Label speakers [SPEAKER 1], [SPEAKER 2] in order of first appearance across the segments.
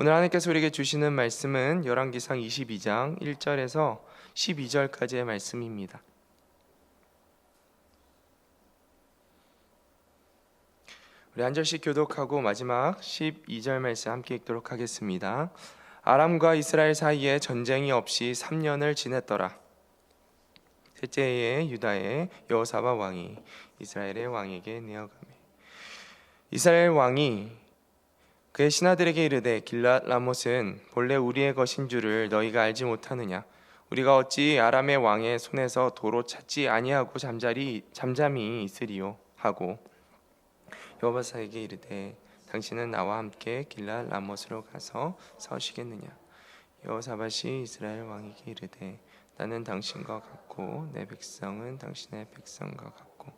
[SPEAKER 1] 오늘 하나님께서 우리에게 주시는 말씀은 열왕기상 22장 1절에서 12절까지의 말씀입니다. 우리 한 절씩 교독하고 마지막 12절 말씀 함께 읽도록 하겠습니다. 아람과 이스라엘 사이에 전쟁이 없이 3년을 지냈더라. 셋째 해에 유다의 여호사밧 왕이 이스라엘의 왕에게 내어가매 이스라엘 왕이 그의 신하들에게 이르되 길랏 라못은 본래 우리의 것인 줄을 너희가 알지 못하느냐? 우리가 어찌 아람의 왕의 손에서 도로 찾지 아니하고 잠잠히 있으리요 하고 여호사밧에게 이르되 당신은 나와 함께 길랏 라못으로 가서 서시겠느냐? 여호사밧이 이스라엘 왕에게 이르되 나는 당신과 같고 내 백성은 당신의 백성과 같고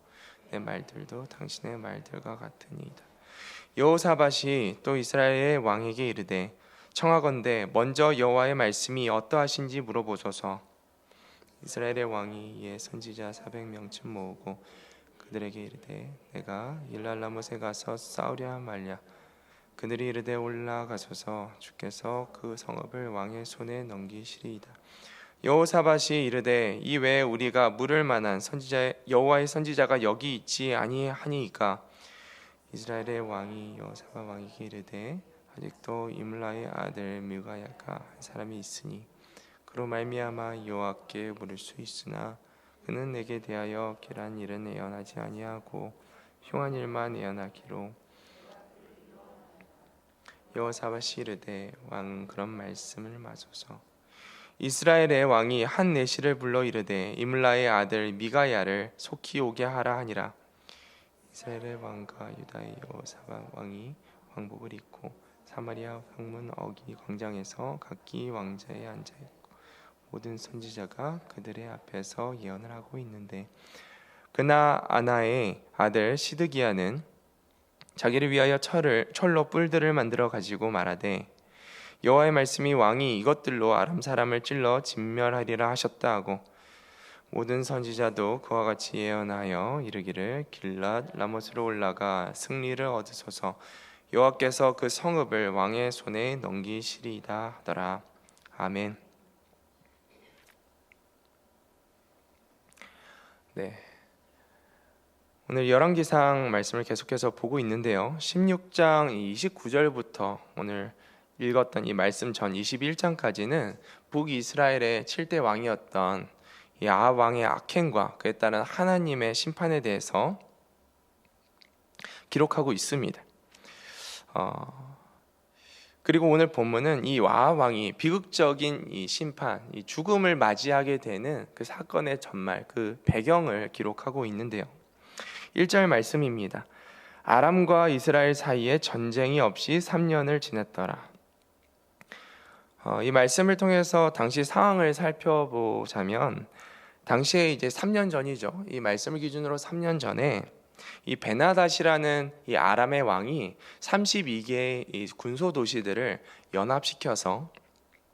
[SPEAKER 1] 내 말들도 당신의 말들과 같으니이다. 여호사밧이 또 이스라엘의 왕에게 이르되 청하건대 먼저 여호와의 말씀이 어떠하신지 물어보소서. 이스라엘의 왕이 이에 선지자 400명쯤 모으고 그들에게 이르되 내가 길랏 라못에 가서 싸우랴 말랴. 그들이 이르되 올라가소서. 주께서 그 성읍을 왕의 손에 넘기시리이다. 여호사밧이 이르되 이 외에 우리가 물을 만한 여호와의 선지자가 여기 있지 아니하니이까. 이스라엘의 왕이 여호사밧 왕에게 이르되 아직도 이물라의 아들 미가야가 한 사람이 있으니 그로 말미암아 여호와께 물을 수 있으나 그는 내게 대하여 길한 일은 예언하지 아니하고 흉한 일만 예언하기로. 여호사밧이 이르되 왕은 그런 말씀을 마소서. 이스라엘의 왕이 한 내시를 불러 이르되 이물라의 아들 미가야를 속히 오게 하라 하니라. 이스라엘의 왕과 유다의 여호사밧 왕이 왕복을 입고 사마리아 방문 어기 광장에서 각기 왕자에 앉아 있고 모든 선지자가 그들의 앞에서 예언을 하고 있는데 그나아나의 아들 시드기야는 자기를 위하여 철로 뿔들을 만들어 가지고 말하되 여호와의 말씀이 왕이 이것들로 아람 사람을 찔러 진멸하리라 하셨다 하고 모든 선지자도 그와 같이 예언하여 이르기를 길랏 라못으로 올라가 승리를 얻으소서. 여호와께서 그 성읍을 왕의 손에 넘기시리이다 하더라. 아멘. 네. 오늘 열왕기상 말씀을 계속해서 보고 있는데요. 16장 29절부터 오늘 읽었던 이 말씀 전 21장까지는 북이스라엘의 7대 왕이었던 이 아합 왕의 악행과 그에 따른 하나님의 심판에 대해서 기록하고 있습니다. 그리고 오늘 본문은 이 아합 왕이 비극적인 이 심판, 이 죽음을 맞이하게 되는 그 사건의 전말, 그 배경을 기록하고 있는데요. 1절 말씀입니다. 아람과 이스라엘 사이에 전쟁이 없이 3년을 지냈더라. 이 말씀을 통해서 당시 상황을 살펴보자면 당시에 이제 3년 전이죠. 이 말씀을 기준으로 3년 전에 이 베나닷이라는 이 아람의 왕이 32개의 이 군소 도시들을 연합시켜서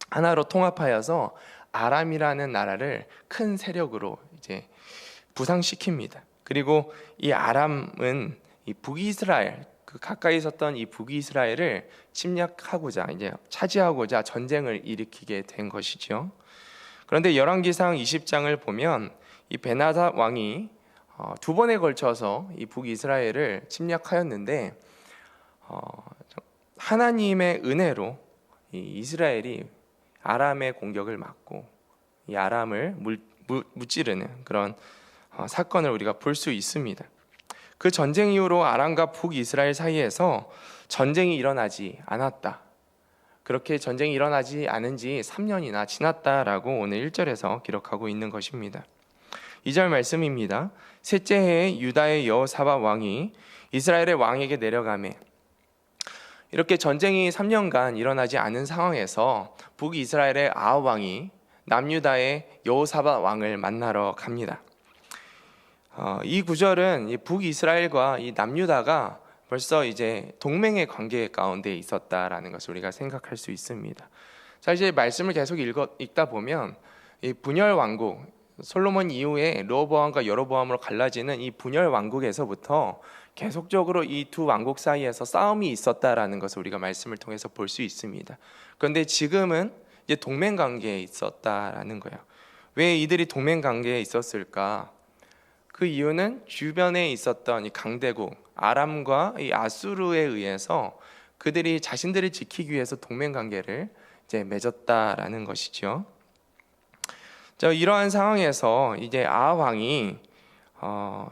[SPEAKER 1] 하나로 통합하여서 아람이라는 나라를 큰 세력으로 이제 부상시킵니다. 그리고 이 아람은 이 북이스라엘 그 가까이 있었던 이 북이스라엘을 침략하고자 이제 차지하고자 전쟁을 일으키게 된 것이죠. 그런데 열왕기상 20장을 보면 이 베나닷 왕이 두 번에 걸쳐서 이 북이스라엘을 침략하였는데 하나님의 은혜로 이 이스라엘이 아람의 공격을 막고 이 아람을 무찌르는 그런 사건을 우리가 볼 수 있습니다. 그 전쟁 이후로 아람과 북이스라엘 사이에서 전쟁이 일어나지 않았다. 그렇게 전쟁이 일어나지 않은 지 3년이나 지났다라고 오늘 1절에서 기록하고 있는 것입니다. 2절 말씀입니다. 셋째 해에 유다의 여호사밧 왕이 이스라엘의 왕에게 내려가매 이렇게 전쟁이 3년간 일어나지 않은 상황에서 북이스라엘의 아합 왕이 남유다의 여호사밧 왕을 만나러 갑니다. 이 구절은 이 북이스라엘과 이 남유다가 벌써 이제 동맹의 관계 가운데 있었다라는 것을 우리가 생각할 수 있습니다. 사실 말씀을 계속 읽다 보면 이 분열 왕국 솔로몬 이후에 르호보암과 여로보암으로 갈라지는 이 분열 왕국에서부터 계속적으로 이 두 왕국 사이에서 싸움이 있었다라는 것을 우리가 말씀을 통해서 볼 수 있습니다. 그런데 지금은 이제 동맹 관계에 있었다라는 거예요. 왜 이들이 동맹 관계에 있었을까? 그 이유는 주변에 있었던 이 강대국 아람과 이 아수르에 의해서 그들이 자신들을 지키기 위해서 동맹 관계를 이제 맺었다라는 것이죠. 이러한 상황에서 이제 아하 왕이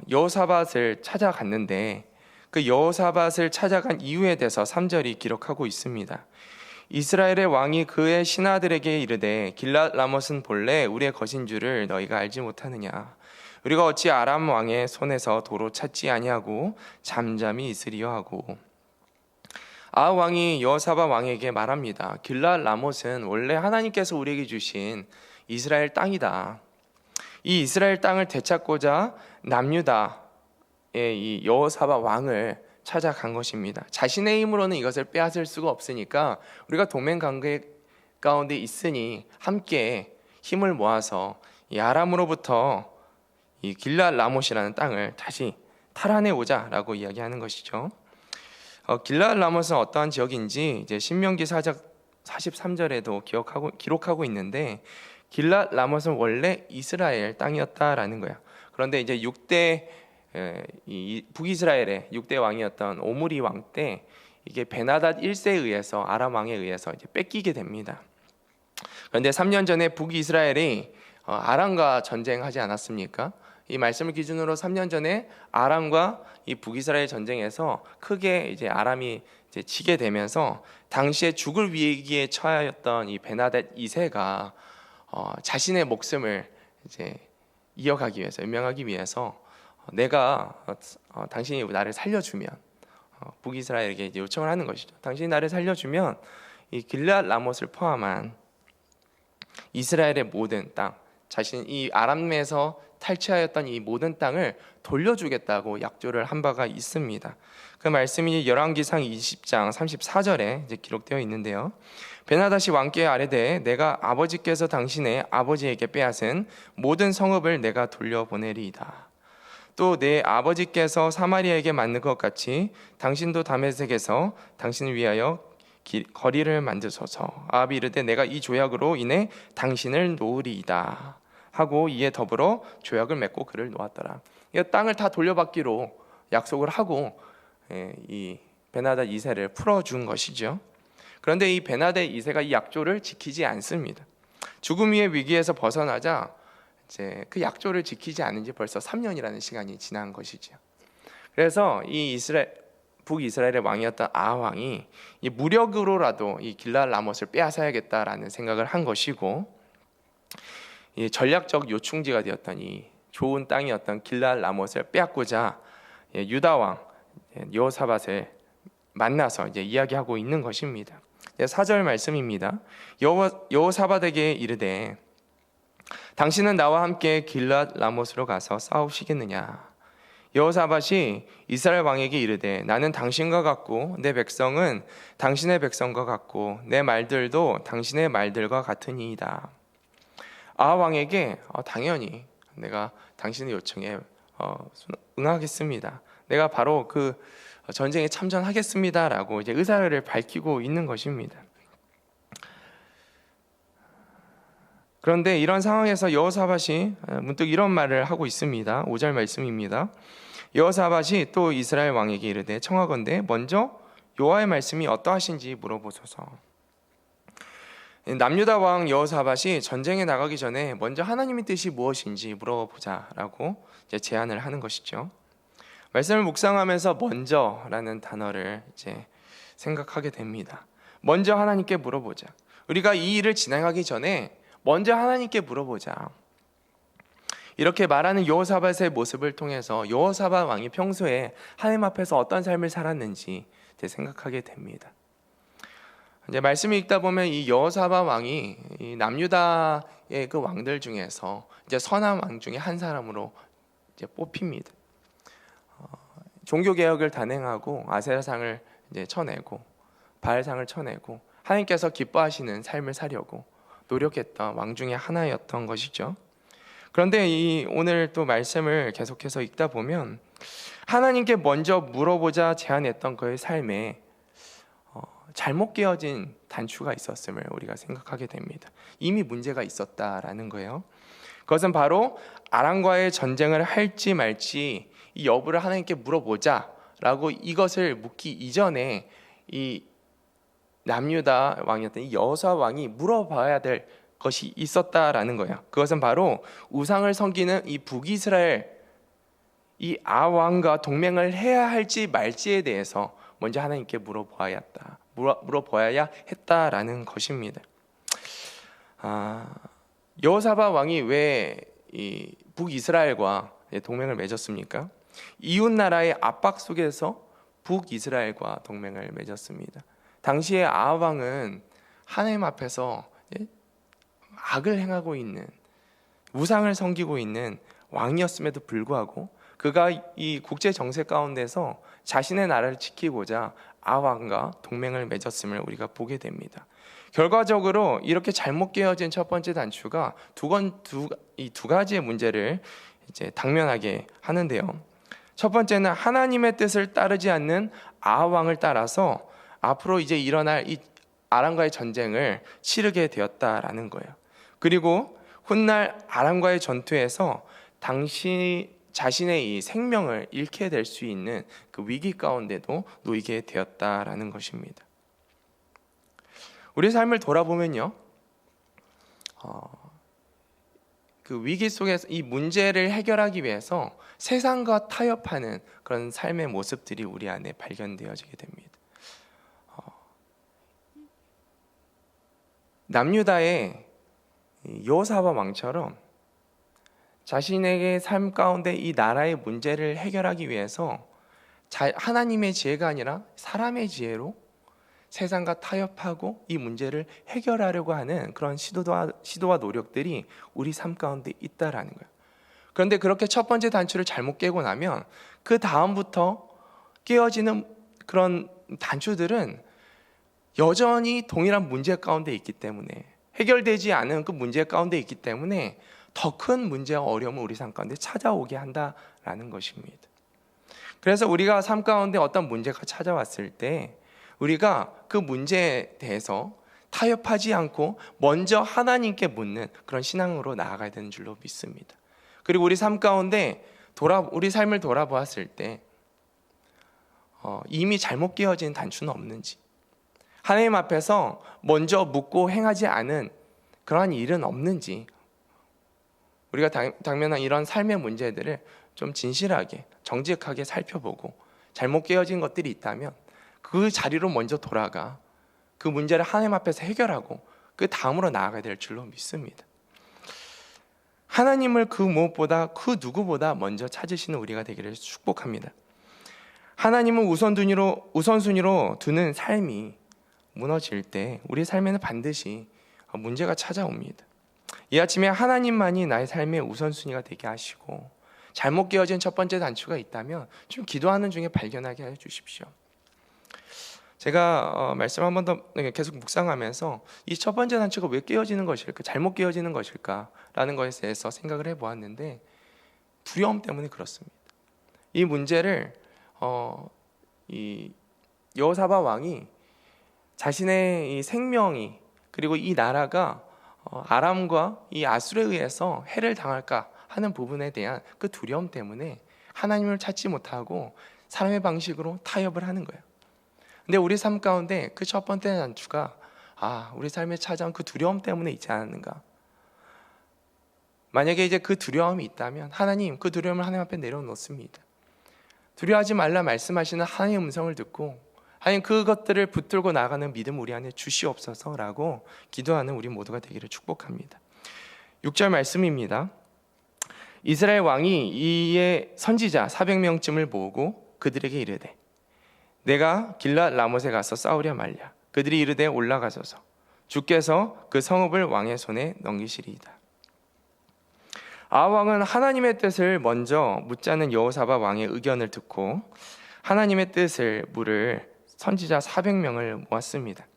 [SPEAKER 1] 여호사밧을 찾아갔는데 그 여호사밧을 찾아간 이유에 대해서 3절이 기록하고 있습니다. 이스라엘의 왕이 그의 신하들에게 이르되 길랏 라못은 본래 우리의 것인 줄을 너희가 알지 못하느냐. 우리가 어찌 아람 왕의 손에서 도로 찾지 아니하고 잠잠히 있으리요 하고, 아하 왕이 여호사밧 왕에게 말합니다. 길랏 라못은 원래 하나님께서 우리에게 주신 이스라엘 땅이다. 이 이스라엘 땅을 되찾고자 남유다의 이 여호사밧 왕을 찾아간 것입니다. 자신의 힘으로는 이것을 빼앗을 수가 없으니까 우리가 동맹 관계 가운데 있으니 함께 힘을 모아서 이 아람으로부터 이 길랏 라못이라는 땅을 다시 탈환해 오자라고 이야기하는 것이죠. 길랏 라못은 어떠한 지역인지 이제 신명기 4장 43절에도 기록하고 있는데, 길랏 라못은 원래 이스라엘 땅이었다라는 거예요. 그런데 이제 6대 북이스라엘의 6대 왕이었던 오므리 왕 때 이게 베나닷 1세에 의해서 아람 왕에 의해서 이제 뺏기게 됩니다. 그런데 3년 전에 북이스라엘이 아람과 전쟁하지 않았습니까? 이 말씀을 기준으로 3년 전에 아람과 이 북이스라엘 전쟁에서 크게 이제 아람이 이제 지게 되면서 당시에 죽을 위기에 처하였던 이 베나닷 2세가 자신의 목숨을 이제 이어가기 위해서, 연명하기 위해서 내가 당신이 나를 살려주면, 북이스라엘에게 이제 요청을 하는 것이죠. 당신이 나를 살려주면 이 길랏 라못을 포함한 이스라엘의 모든 땅, 자신 이 아람에서 탈취하였던 이 모든 땅을 돌려주겠다고 약조를 한 바가 있습니다. 그 말씀이 열왕기상 20장 34절에 이제 기록되어 있는데요. 베나닷이 왕께 아뢰되 내가 아버지께서 당신의 아버지에게 빼앗은 모든 성읍을 내가 돌려보내리이다. 또 내 아버지께서 사마리아에게 맞는 것 같이 당신도 다메섹에서 당신을 위하여 거리를 만드소서. 아합이 이르되 내가 이 조약으로 인해 당신을 놓으리이다 하고 이에 더불어 조약을 맺고 그를 놓았더라. 이 땅을 다 돌려받기로 약속을 하고 이 베나닷 2세를 풀어준 것이죠. 그런데 이 베나닷 2세가 이 약조를 지키지 않습니다. 죽음 위의 위기에서 벗어나자 이제 그 약조를 지키지 않은 지 벌써 3년이라는 시간이 지난 것이죠. 그래서 이 북이스라엘의 왕이었던 아하 왕이 이 무력으로라도 이 길랏 라못을 빼앗아야겠다라는 생각을 한 것이고, 이 전략적 요충지가 되었던 이 좋은 땅이었던 길랏 라못을 빼앗고자 유다 왕 여호사밧을 만나서 이제 이야기하고 있는 것입니다. 4절 말씀입니다. 여호사밧에게 이르되 당신은 나와 함께 길랏 라못으로 가서 싸우시겠느냐. 여호사밧이 이스라엘 왕에게 이르되 나는 당신과 같고 내 백성은 당신의 백성과 같고 내 말들도 당신의 말들과 같으니이다. 아하 왕에게 당연히 내가 당신의 요청에 응하겠습니다. 내가 바로 그 전쟁에 참전하겠습니다라고 이제 의사를 밝히고 있는 것입니다. 그런데 이런 상황에서 여호사밧이 문득 이런 말을 하고 있습니다. 5절 말씀입니다. 여호사밧이 또 이스라엘 왕에게 이르되 청하건대 먼저 여호와의 말씀이 어떠하신지 물어보소서. 남유다 왕 여호사밧이 전쟁에 나가기 전에 먼저 하나님의 뜻이 무엇인지 물어보자라고 이제 제안을 하는 것이죠. 말씀을 묵상하면서 먼저라는 단어를 이제 생각하게 됩니다. 먼저 하나님께 물어보자. 우리가 이 일을 진행하기 전에 먼저 하나님께 물어보자. 이렇게 말하는 여호사밧의 모습을 통해서 여호사밧 왕이 평소에 하나님 앞에서 어떤 삶을 살았는지 생각하게 됩니다. 이제 말씀을 읽다 보면 이 여호사밧 왕이 이 남유다의 그 왕들 중에서 이제 선한 왕 중에 한 사람으로 이제 뽑힙니다. 종교 개혁을 단행하고 아세라상을 이제 쳐내고 바알상을 쳐내고 하나님께서 기뻐하시는 삶을 살려고 노력했던 왕 중에 하나였던 것이죠. 그런데 이 오늘 또 말씀을 계속해서 읽다 보면 하나님께 먼저 물어보자 제안했던 그의 삶에 잘못 깨어진 단추가 있었음을 우리가 생각하게 됩니다. 이미 문제가 있었다라는 거예요. 그것은 바로 아람과의 전쟁을 할지 말지 이 여부를 하나님께 물어보자라고 이것을 묻기 이전에 이 남유다 왕이었던 이 여호사 왕이 물어봐야 될 것이 있었다라는 거예요. 그것은 바로 우상을 섬기는 이 북이스라엘 이 아왕과 동맹을 해야 할지 말지에 대해서 먼저 하나님께 물어보아야 했다라는 것입니다. 여호사밧 왕이 왜 이 북이스라엘과 동맹을 맺었습니까? 이웃 나라의 압박 속에서 북이스라엘과 동맹을 맺었습니다. 당시에 아합 왕은 하나님 앞에서 악을 행하고 있는 우상을 섬기고 있는 왕이었음에도 불구하고 그가 이 국제 정세 가운데서 자신의 나라를 지키고자 아합 왕과 동맹을 맺었음을 우리가 보게 됩니다. 결과적으로 이렇게 잘못 깨어진 첫 번째 단추가 이 두 가지의 문제를 이제 당면하게 하는데요. 첫 번째는 하나님의 뜻을 따르지 않는 아합 왕을 따라서 앞으로 이제 일어날 이 아람과의 전쟁을 치르게 되었다라는 거예요. 그리고 훗날 아람과의 전투에서 자신의 이 생명을 잃게 될 수 있는 그 위기 가운데도 놓이게 되었다라는 것입니다. 우리 삶을 돌아보면요, 그 위기 속에서 이 문제를 해결하기 위해서 세상과 타협하는 그런 삶의 모습들이 우리 안에 발견되어지게 됩니다. 남유다의 여호사밧 왕처럼 자신에게 삶 가운데 이 나라의 문제를 해결하기 위해서 하나님의 지혜가 아니라 사람의 지혜로 세상과 타협하고 이 문제를 해결하려고 하는 그런 시도와 노력들이 우리 삶 가운데 있다라는 거예요. 그런데 그렇게 첫 번째 단추를 잘못 깨고 나면 그 다음부터 깨어지는 그런 단추들은 여전히 동일한 문제 가운데 있기 때문에, 해결되지 않은 그 문제 가운데 있기 때문에 더 큰 문제와 어려움을 우리 삶 가운데 찾아오게 한다라는 것입니다. 그래서 우리가 삶 가운데 어떤 문제가 찾아왔을 때 우리가 그 문제에 대해서 타협하지 않고 먼저 하나님께 묻는 그런 신앙으로 나아가야 되는 줄로 믿습니다. 그리고 우리 삶 가운데 우리 삶을 돌아보았을 때 이미 잘못 깨어진 단추는 없는지, 하나님 앞에서 먼저 묻고 행하지 않은 그러한 일은 없는지, 우리가 당면한 이런 삶의 문제들을 좀 진실하게 정직하게 살펴보고 잘못 깨어진 것들이 있다면 그 자리로 먼저 돌아가 그 문제를 하나님 앞에서 해결하고 그 다음으로 나아가야 될 줄로 믿습니다. 하나님을 그 무엇보다 그 누구보다 먼저 찾으시는 우리가 되기를 축복합니다. 하나님은 우선순위로 두는 삶이 무너질 때 우리 삶에는 반드시 문제가 찾아옵니다. 이 아침에 하나님만이 나의 삶의 우선순위가 되게 하시고 잘못 깨어진 첫 번째 단추가 있다면 좀 기도하는 중에 발견하게 해주십시오. 제가 말씀 한 번 더 계속 묵상하면서 이 첫 번째 단추가 왜 깨어지는 것일까, 잘못 깨어지는 것일까라는 것에 대해서 생각을 해보았는데 두려움 때문에 그렇습니다. 이 문제를 이 여호사밧 왕이 자신의 이 생명이 그리고 이 나라가 아람과 이 아수르에 의해서 해를 당할까 하는 부분에 대한 그 두려움 때문에 하나님을 찾지 못하고 사람의 방식으로 타협을 하는 거예요. 근데 우리 삶 가운데 그 첫 번째 단추가 우리 삶에 찾아온 그 두려움 때문에 있지 않았는가? 만약에 이제 그 두려움이 있다면 하나님, 그 두려움을 하나님 앞에 내려놓습니다. 두려워하지 말라 말씀하시는 하나님의 음성을 듣고 하나님 그것들을 붙들고 나가는 믿음 우리 안에 주시옵소서라고 기도하는 우리 모두가 되기를 축복합니다. 6절 말씀입니다. 이스라엘 왕이 이에 선지자 400명쯤을 모으고 그들에게 이르되 내가 길랏 라못에 가서 싸우려 말랴. 그들이 이르되 올라가소서. 주께서 그 성읍을 왕의 손에 넘기시리이다. 아합 왕은 하나님의 뜻을 먼저 묻자는 여호사밧 왕의 의견을 듣고 하나님의 뜻을 물을 선지자 400명을 모았습니다.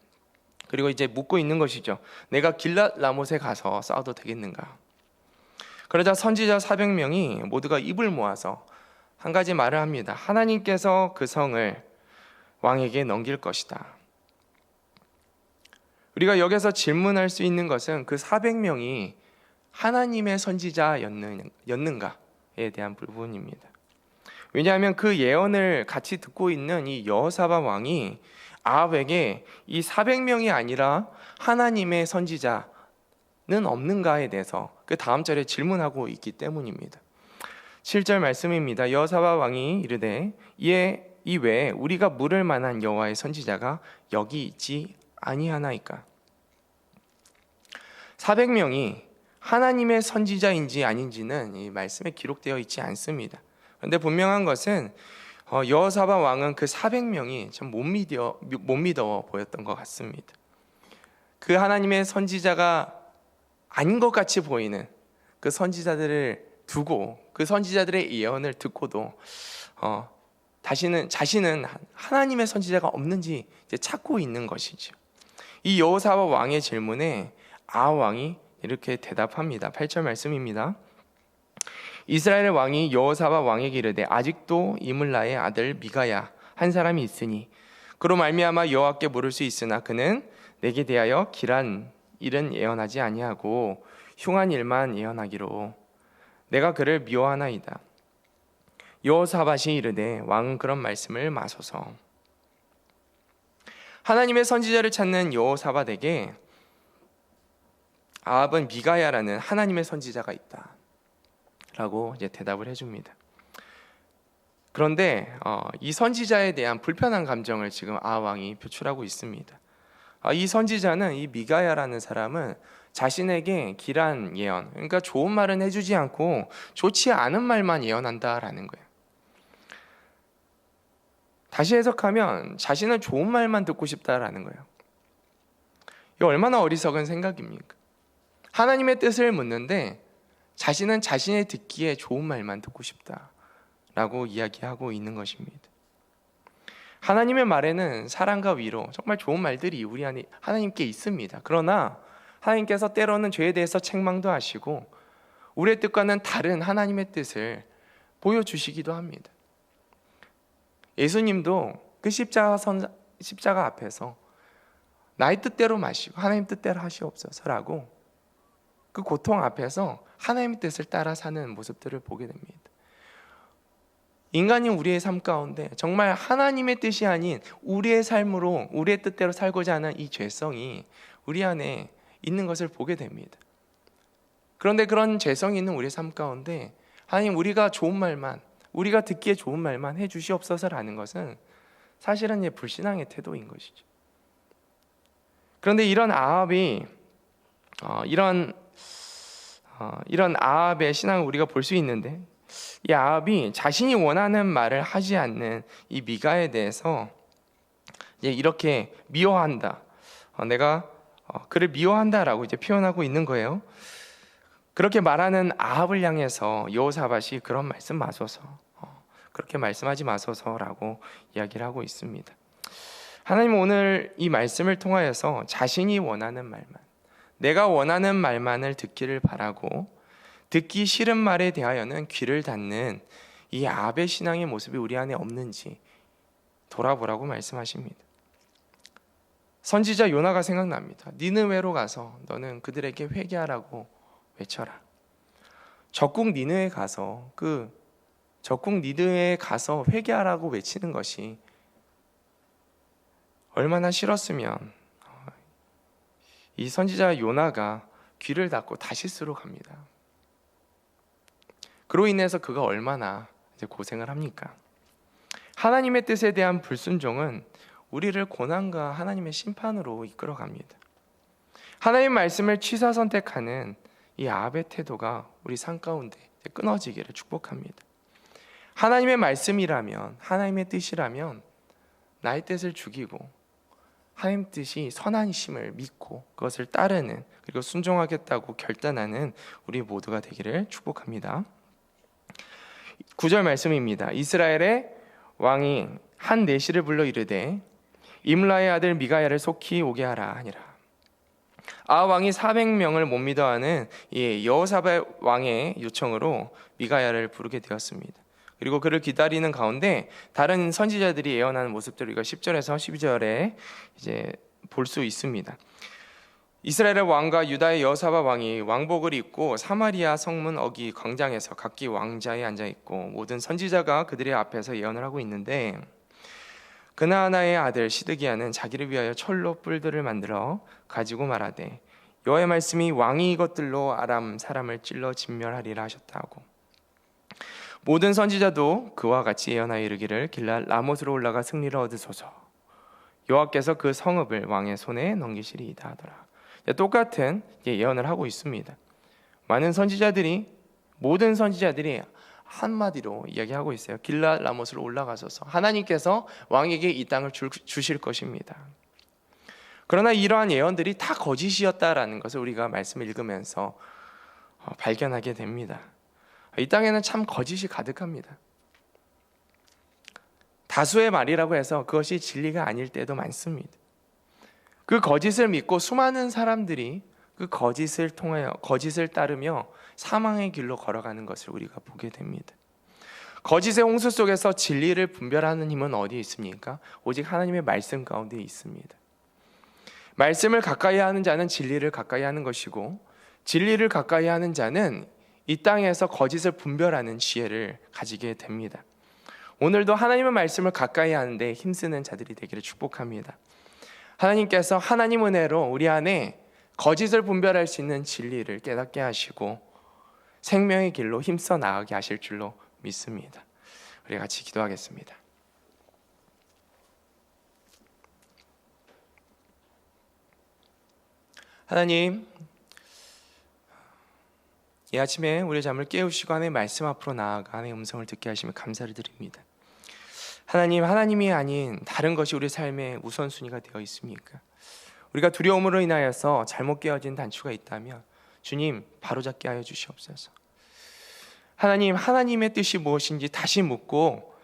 [SPEAKER 1] 그리고 이제 묻고 있는 것이죠. 내가 길랏 라못에 가서 싸워도 되겠는가? 그러자 선지자 400명이 모두가 입을 모아서 한 가지 말을 합니다. 하나님께서 그 성을 왕에게 넘길 것이다. 우리가 여기서 질문할 수 있는 것은 그 400명이 하나님의 선지자였는가에 대한 부분입니다. 왜냐하면 그 예언을 같이 듣고 있는 이 여호사밧 왕이 아합에게 이 400명이 아니라 하나님의 선지자는 없는가에 대해서 그 다음 절에 질문하고 있기 때문입니다. 7절 말씀입니다. 여호사밧 왕이 이르되 이 외에 우리가 물을 만한 여호와의 선지자가 여기 있지 아니하나이까. 400명이 하나님의 선지자인지 아닌지는 이 말씀에 기록되어 있지 않습니다. 그런데 분명한 것은 여호사밧 왕은 그 400명이 참 못 믿어 보였던 것 같습니다. 그 하나님의 선지자가 아닌 것 같이 보이는 그 선지자들을 두고 그 선지자들의 예언을 듣고도 자신은 하나님의 선지자가 없는지 이제 찾고 있는 것이죠. 이 여호사밧 왕의 질문에 아합 왕이 이렇게 대답합니다. 8절 말씀입니다. 이스라엘 왕이 여호사밧 왕에게 이르되 아직도 이물라의 아들 미가야 한 사람이 있으니 그로 말미암아 여호와께 물을 수 있으나 그는 내게 대하여 길한 일은 예언하지 아니하고 흉한 일만 예언하기로 내가 그를 미워하나이다. 여호사밧이 이르되 왕은 그런 말씀을 마소서. 하나님의 선지자를 찾는 여호사밧에게 아합은 미가야라는 하나님의 선지자가 있다 라고 이제 대답을 해줍니다. 그런데 이 선지자에 대한 불편한 감정을 지금 아합 왕이 표출하고 있습니다. 이 선지자는 이 미가야라는 사람은 자신에게 길한 예언, 그러니까 좋은 말은 해주지 않고 좋지 않은 말만 예언한다라는 거예요. 다시 해석하면 자신은 좋은 말만 듣고 싶다라는 거예요. 이거 얼마나 어리석은 생각입니까? 하나님의 뜻을 묻는데 자신은 자신이 듣기에 좋은 말만 듣고 싶다라고 이야기하고 있는 것입니다. 하나님의 말에는 사랑과 위로, 정말 좋은 말들이 우리 안에 하나님께 있습니다. 그러나 하나님께서 때로는 죄에 대해서 책망도 하시고 우리의 뜻과는 다른 하나님의 뜻을 보여주시기도 합니다. 예수님도 그 십자가 앞에서 나의 뜻대로 마시고 하나님 뜻대로 하시옵소서라고 그 고통 앞에서 하나님의 뜻을 따라 사는 모습들을 보게 됩니다. 인간인 우리의 삶 가운데 정말 하나님의 뜻이 아닌 우리의 삶으로 우리의 뜻대로 살고자 하는 이 죄성이 우리 안에 있는 것을 보게 됩니다. 그런데 그런 죄성이 있는 우리의 삶 가운데 하나님 우리가 좋은 말만, 우리가 듣기에 좋은 말만 해주시옵소서라는 것은 사실은 불신앙의 태도인 것이죠. 그런데 이런 아합이 이런 아합의 신앙을 우리가 볼 수 있는데 이 아합이 자신이 원하는 말을 하지 않는 이 미가에 대해서 이제 이렇게 미워한다. 내가 그를 미워한다라고 이제 표현하고 있는 거예요. 그렇게 말하는 아합을 향해서 여호사밧이 그런 말씀 마소서, 그렇게 말씀하지 마소서라고 이야기를 하고 있습니다. 하나님 오늘 이 말씀을 통하여서 자신이 원하는 말만, 내가 원하는 말만을 듣기를 바라고 듣기 싫은 말에 대하여는 귀를 닫는 이 아합의 신앙의 모습이 우리 안에 없는지 돌아보라고 말씀하십니다. 선지자 요나가 생각납니다. 니느웨로 가서 너는 그들에게 회개하라고 외쳐라. 적국 니느웨에 가서 회개하라고 외치는 것이 얼마나 싫었으면 이 선지자 요나가 귀를 닫고 다시스로 갑니다. 그로 인해서 그가 얼마나 이제 고생을 합니까? 하나님의 뜻에 대한 불순종은 우리를 고난과 하나님의 심판으로 이끌어갑니다. 하나님의 말씀을 취사 선택하는 이 아합의 태도가 우리 삶 가운데 끊어지기를 축복합니다. 하나님의 말씀이라면, 하나님의 뜻이라면 나의 뜻을 죽이고 하나님 뜻이 선하심을 믿고 그것을 따르는, 그리고 순종하겠다고 결단하는 우리 모두가 되기를 축복합니다. 9절 말씀입니다. 이스라엘의 왕이 한 내시를 불러 이르되 이물라의 아들 미가야를 속히 오게 하라 하니라. 왕이 400명을 못 믿어하는 여호사밧 왕의 요청으로 미가야를 부르게 되었습니다. 그리고 그를 기다리는 가운데 다른 선지자들이 예언하는 모습들을 우리가 10절에서 12절에 이제 볼 수 있습니다. 이스라엘의 왕과 유다의 여호사밧 왕이 왕복을 입고 사마리아 성문 어기 광장에서 각기 왕자에 앉아 있고 모든 선지자가 그들의 앞에서 예언을 하고 있는데, 그나아나의 아들 시드기야는 자기를 위하여 철로 뿔들을 만들어 가지고 말하되 여호와의 말씀이 왕이 이것들로 아람 사람을 찔러 진멸하리라 하셨다고. 모든 선지자도 그와 같이 예언하여 이르기를 길랄 라못으로 올라가 승리를 얻으소서. 여호와께서 그 성읍을 왕의 손에 넘기시리이다 하더라. 똑같은 예언을 하고 있습니다. 모든 선지자들이 한마디로 이야기하고 있어요. 길랄 라못으로 올라가셔서 하나님께서 왕에게 이 땅을 주실 것입니다. 그러나 이러한 예언들이 다 거짓이었다라는 것을 우리가 말씀을 읽으면서 발견하게 됩니다. 이 땅에는 참 거짓이 가득합니다. 다수의 말이라고 해서 그것이 진리가 아닐 때도 많습니다. 그 거짓을 믿고 수많은 사람들이 그 거짓을 따르며 사망의 길로 걸어가는 것을 우리가 보게 됩니다. 거짓의 홍수 속에서 진리를 분별하는 힘은 어디에 있습니까? 오직 하나님의 말씀 가운데 있습니다. 말씀을 가까이 하는 자는 진리를 가까이 하는 것이고, 진리를 가까이 하는 자는 이 땅에서 거짓을 분별하는 지혜를 가지게 됩니다. 오늘도 하나님의 말씀을 가까이 하는데 힘쓰는 자들이 되기를 축복합니다. 하나님께서 하나님 은혜로 우리 안에 거짓을 분별할 수 있는 진리를 깨닫게 하시고 생명의 길로 힘써 나가게 하실 줄로 믿습니다. 우리 같이 기도하겠습니다. 하나님, 이 아침에 우리의 잠을 깨우시고 하나님의 말씀 앞으로 나아가 하나님의 음성을 듣게 하시며 감사를 드립니다. 하나님이 아닌 다른 것이 우리 삶의 우선순위가 되어 있습니까? 우리가 두려움으로 인하여서 잘못 깨어진 단추가 있다면 주님 바로잡게 하여 주시옵소서. 하나님의 뜻이 무엇인지 다시 묻고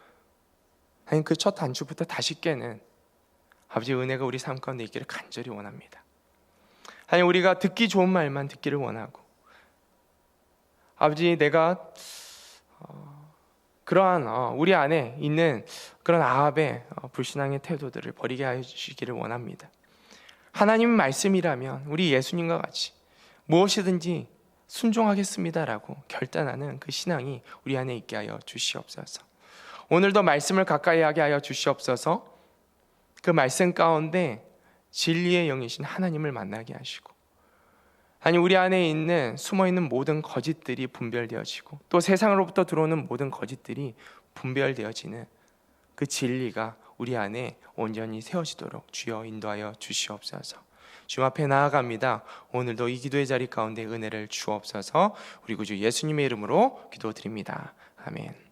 [SPEAKER 1] 하나님 그 첫 단추부터 다시 깨는 아버지의 은혜가 우리 삶 가운데 있기를 간절히 원합니다. 하나님, 우리가 듣기 좋은 말만 듣기를 원하고, 아버지, 내가 그러한 우리 안에 있는 그런 아합의 불신앙의 태도들을 버리게 하여 주시기를 원합니다. 하나님 말씀이라면 우리 예수님과 같이 무엇이든지 순종하겠습니다라고 결단하는 그 신앙이 우리 안에 있게 하여 주시옵소서. 오늘도 말씀을 가까이 하게 하여 주시옵소서. 그 말씀 가운데 진리의 영이신 하나님을 만나게 하시고, 아니 우리 안에 있는 숨어있는 모든 거짓들이 분별되어지고 또 세상으로부터 들어오는 모든 거짓들이 분별되어지는 그 진리가 우리 안에 온전히 세워지도록 주여 인도하여 주시옵소서. 주님 앞에 나아갑니다. 오늘도 이 기도의 자리 가운데 은혜를 주옵소서. 우리 구주 예수님의 이름으로 기도드립니다. 아멘.